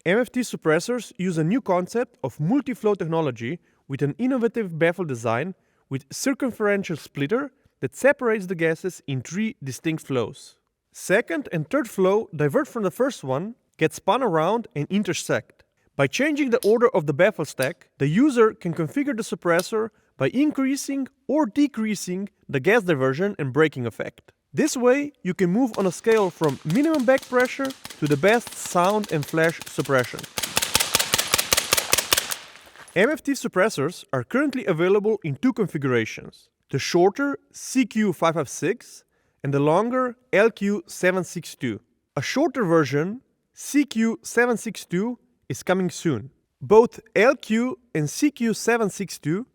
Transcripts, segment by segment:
MFT suppressors use a new concept of multi-flow technology with an innovative baffle design with circumferential splitter that separates the gases in 3 distinct flows. Second and third flow divert from the first one, get spun around and intersect. By changing the order of the baffle stack, the user can configure the suppressor by increasing or decreasing the gas diversion and braking effect. This way, you can move on a scale from minimum back pressure to the best sound and flash suppression. MFT suppressors are currently available in 2 configurations: the shorter CQ-556 and the longer LQ-762. A shorter version, CQ-762, is coming soon. Both LQ and CQ-762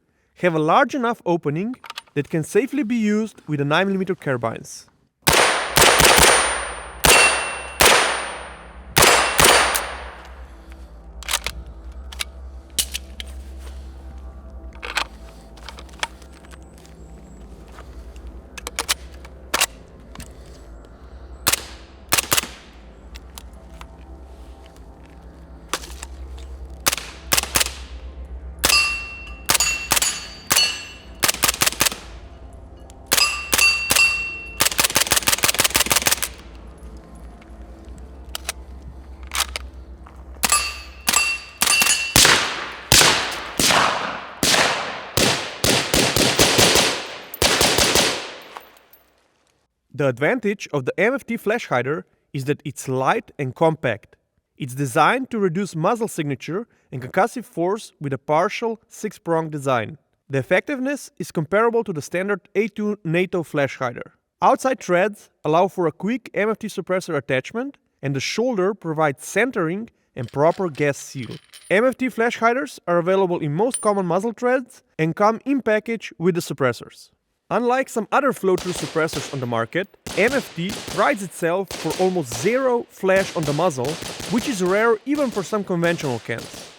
have a large enough opening that can safely be used with a 9mm carbines. The advantage of the MFT flash hider is that it's light and compact. It's designed to reduce muzzle signature and concussive force with a partial 6-prong design. The effectiveness is comparable to the standard A2 NATO flash hider. Outside threads allow for a quick MFT suppressor attachment, and the shoulder provides centering and proper gas seal. MFT flash hiders are available in most common muzzle threads and come in package with the suppressors. Unlike some other flow-through suppressors on the market, MFT prides itself for almost zero flash on the muzzle, which is rare even for some conventional cans.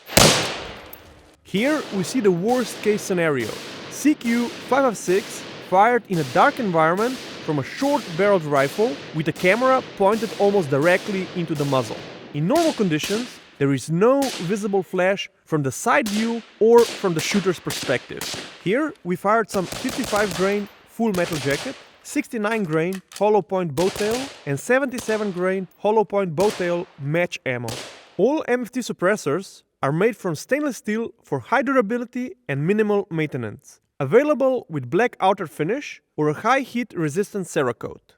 Here we see the worst case scenario: CQ-556 fired in a dark environment from a short-barreled rifle with a camera pointed almost directly into the muzzle. In normal conditions, there is no visible flash from the side view or from the shooter's perspective. Here we fired some 55 grain full metal jacket, 69 grain hollow point bow tail, and 77 grain hollow point bow tail match ammo. All MFT suppressors are made from stainless steel for high durability and minimal maintenance. Available with black outer finish or a high heat resistant Cerakote.